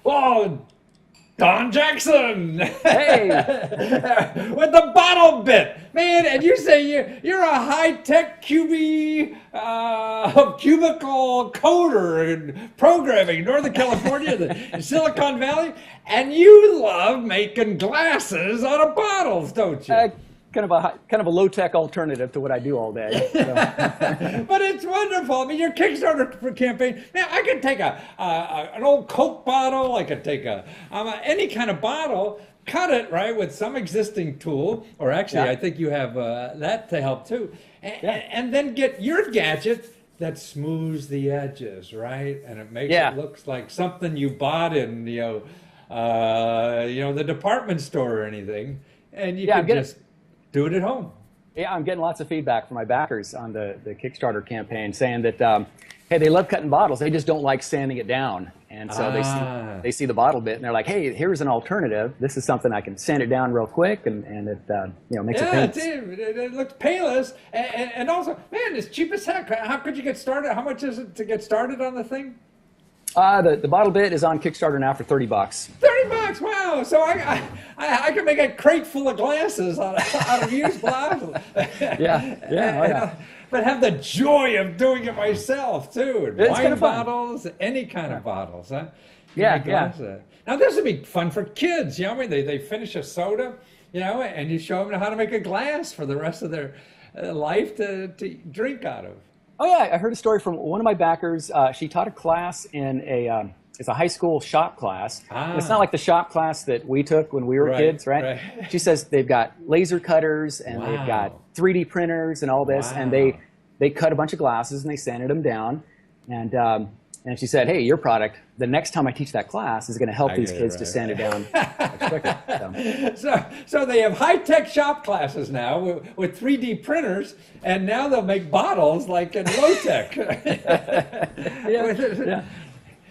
Oh, Don Jackson Hey, with the bottle bit, man. And you say you're a high-tech cubicle coder and programming in Northern California, the Silicon Valley, and you love making glasses out of bottles, don't you? kind of a low-tech alternative to what I do all day. So. But it's wonderful. I mean, your Kickstarter campaign. Now, I could take an old Coke bottle. I could take any kind of bottle, cut it right with some existing tool, or actually, Yeah, I think you have that to help too, yeah, and then get your gadget that smooths the edges, right, and it makes it yeah, looks like something you bought in the department store or anything, and you yeah. can just do it at home. I'm getting lots of feedback from my backers on the Kickstarter campaign, saying that hey, they love cutting bottles, they just don't like sanding it down, and so Ah. they see the bottle bit, and they're like, hey, here's an alternative. This is something I can sand it down real quick, and it makes it Yeah, painless. it looks painless, and also, man, it's cheap as heck. How could you get started? How much is it to get started on the thing? The bottle bit is on Kickstarter now for $30. 30 bucks. Wow. So I could make a crate full of glasses out of used bottles. Yeah, yeah, oh, yeah. But have the joy of doing it myself too. And It's kind wine of fun. bottles, any kind of bottles, huh? You Yeah, make yeah. glasses. Now this would be fun for kids. I mean, they finish a soda, and you show them how to make a glass for the rest of their life to drink out of. Oh yeah, I heard a story from one of my backers. She taught a class in it's a high school shop class. And it's not Ah, like the shop class that we took when we were right, kids, right? right. She says they've got laser cutters and they've got Wow. 3D printers and all this, and Wow. they cut a bunch of glasses and they sanded them down. And she said, hey, your product, the next time I teach that class, is going to help I these get it, kids to right, sand it down much quicker. So, So they have high-tech shop classes now with 3D printers, and now they'll make bottles like in low-tech. yeah, yeah,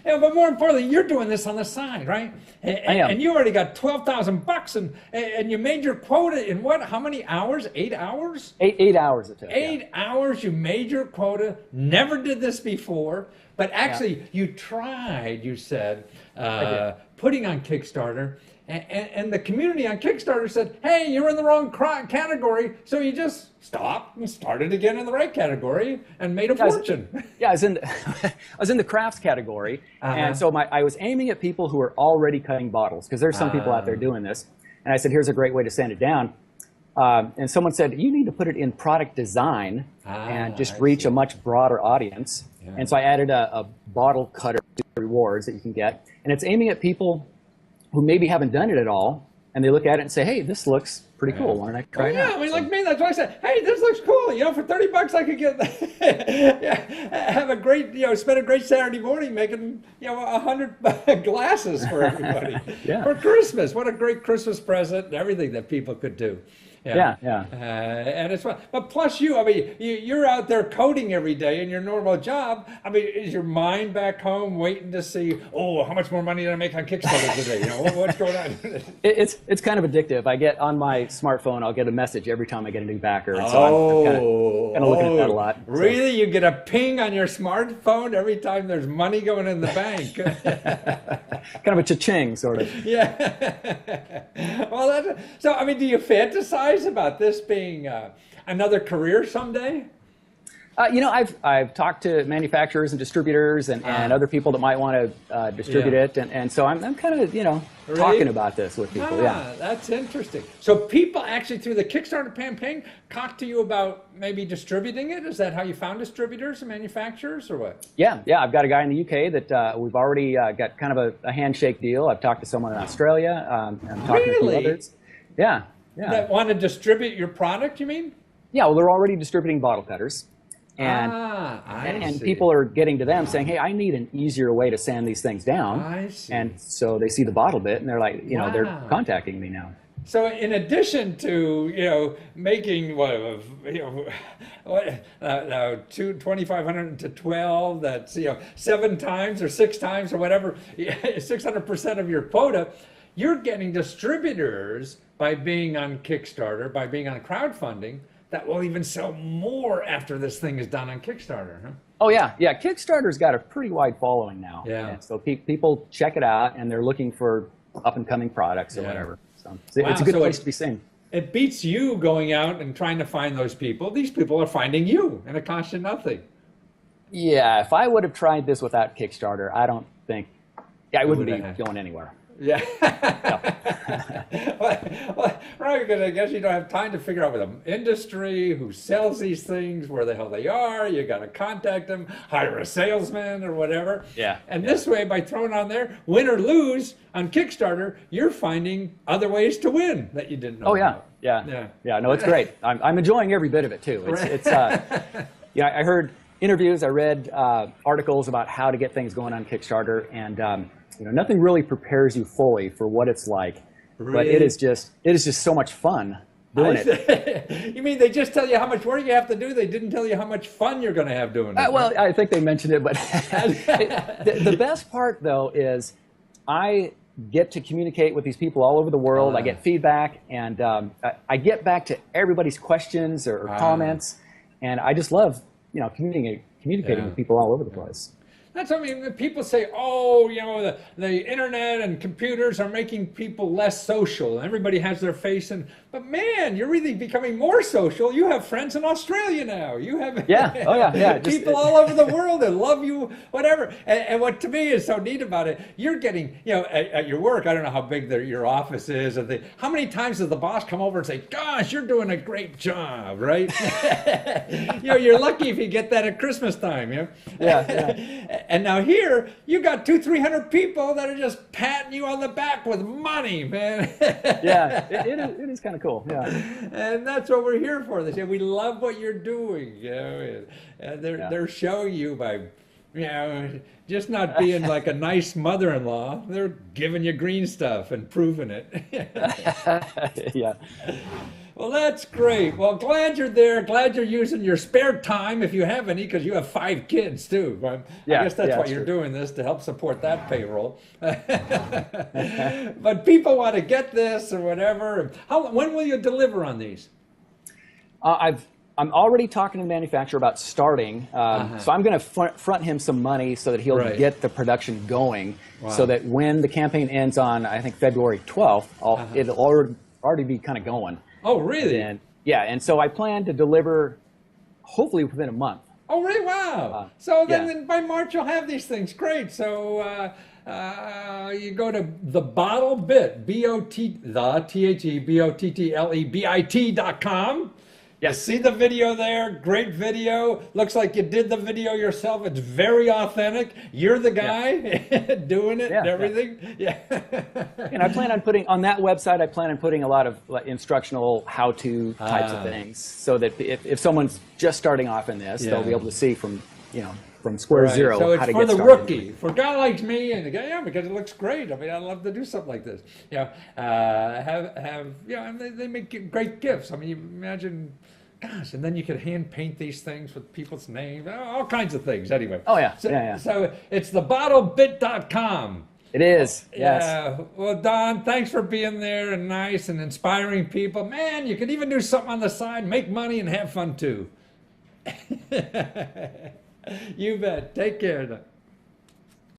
Yeah, but more importantly, you're doing this on the side, right? I am. And you already got 12,000 bucks, and you made your quota in what? How many hours? 8 hours? 8 hours it took. Yeah. 8 hours, you made your quota. Never did this before, but Yeah, actually, you tried. You said I did. putting on Kickstarter, and the community on Kickstarter said, "Hey, you're in the wrong category," so you just stopped and started again in the right category and made a Yeah, I was, fortune. yeah, I was in I was in the crafts category, Uh-huh. and so I was aiming at people who are already cutting bottles because there's some people out there doing this. And I said, here's a great way to sand it down. And someone said, you need to put it in product design and just I reach a see. much broader audience. Yeah. And so I added a bottle cutter rewards that you can get, and it's aiming at people who maybe haven't done it at all, and they look at it and say, hey, this looks pretty Yeah. cool. Why don't I Oh try it yeah, out? I mean, So, like me, that's why I said, "Hey, this looks cool." For 30 bucks, I could get, yeah, have a great, spend a great Saturday morning making, 100 glasses for everybody yeah, for Christmas. What a great Christmas present and everything that people could do. Yeah. yeah, yeah. And it's fun. But plus I mean, you're out there coding every day in your normal job. I mean, is your mind back home waiting to see, oh, how much more money did I make on Kickstarter today? What's going on? It's kind of addictive. I get on my smartphone, I'll get a message every time I get a new backer, and so I'm kind of looking at that a lot. So, Really? You get a ping on your smartphone every time there's money going in the bank? kind of a cha-ching, sort of. Yeah. Well, so. I mean, do you fantasize about this being another career someday? I've talked to manufacturers and distributors and other people that might want to distribute Yeah. it, and so I'm kind of Really? talking about this with people. Yeah. That's interesting. So people actually through the Kickstarter campaign talk to you about maybe distributing it? Is that how you found distributors and manufacturers, or what? Yeah, yeah. I've got a guy in the UK that we've already got kind of a handshake deal. I've talked to someone in Australia. I'm talking to a few Really? others. Yeah, yeah, That want to distribute your product, you mean? yeah. Well, they're already distributing bottle cutters, and I and see. people are getting to them saying, "Hey, I need an easier way to sand these things down." I see. And so they see the bottle bit, and they're like, they're Wow. contacting me now. So in addition to making what 2,500 to 12, that's 7 times or 6 times or whatever 600% of your quota, you're getting distributors by being on Kickstarter, by being on crowdfunding. that will even sell more after this thing is done on Kickstarter, huh? Oh yeah, yeah. Kickstarter's got a pretty wide following now. Yeah. And so people check it out, and they're looking for up and coming products or whatever. So it's a good place to be seen. It beats you going out and trying to find those people. These people are finding you, and it costs you nothing. Yeah, if I would have tried this without Kickstarter, I don't think I wouldn't be going anywhere. Yeah. well, right, because I guess you don't have time to figure out with the industry, who sells these things, where the hell they are. You got to contact them, hire a salesman or whatever. Yeah. And this way, by throwing on there, win or lose on Kickstarter, you're finding other ways to win that you didn't know. Oh yeah, about. yeah. No, it's great. I'm enjoying every bit of it too. It's yeah. I heard interviews. I read articles about how to get things going on Kickstarter, and nothing really prepares you fully for what it's like, but it is just so much fun doing it. You mean they just tell you how much work you have to do? They didn't tell you how much fun you're going to have doing it? Well, I think they mentioned it, but the best part though is I get to communicate with these people all over the world. I get feedback, and I get back to everybody's questions or comments, and I just love communicating with people all over the place. That's what I mean. People say, oh, the internet and computers are making people less social. Everybody has their face in. But man, you're really becoming more social. You have friends in Australia now. You have people all over the world that love you, whatever. And what to me is so neat about it, you're getting, at your work, I don't know how big your office is. How many times does the boss come over and say, gosh, you're doing a great job, right? You're lucky if you get that at Christmas time. Yeah. And now here, you got 200-300 people that are just patting you on the back with money, man. Yeah, it is kind of cool. Yeah, and that's what we're here for. They say we love what you're doing. And they're showing you by, just not being like a nice mother-in-law. They're giving you green stuff and proving it. Yeah. Well, that's great. Well, glad you're there. Glad you're using your spare time, if you have any, because you have 5 kids, too. I guess that's why you're doing this, to help support that payroll. But people want to get this or whatever. When will you deliver on these? I'm already talking to the manufacturer about starting. So I'm going to front him some money so that he'll get the production going, so that when the campaign ends on, I think, February 12th, it'll already be kind of going. Oh, really? And so I plan to deliver hopefully within a month. Oh, really? Wow. So then by March you'll have these things. Great. So you go to the Bottle Bit, BOTTLEBIT.com. Yes. See the video there. Great video. Looks like you did the video yourself. It's very authentic. You're the guy doing it and everything. Yeah. And I plan on putting on that website, I plan on putting a lot of instructional how-to types of things, so that if someone's just starting off in this, they'll be able to see from square zero so how to get started. So it's for the rookie, for a guy like me, and because it looks great. I mean, I'd love to do something like this. And they make great gifts. I mean, you imagine, gosh, and then you could hand paint these things with people's names, all kinds of things. Anyway. Oh yeah. So it's thebottlebit.com. It is. Yeah. Yes. Well, Don, thanks for being there and nice and inspiring people. Man, you could even do something on the side, make money, and have fun too. You bet. Take care.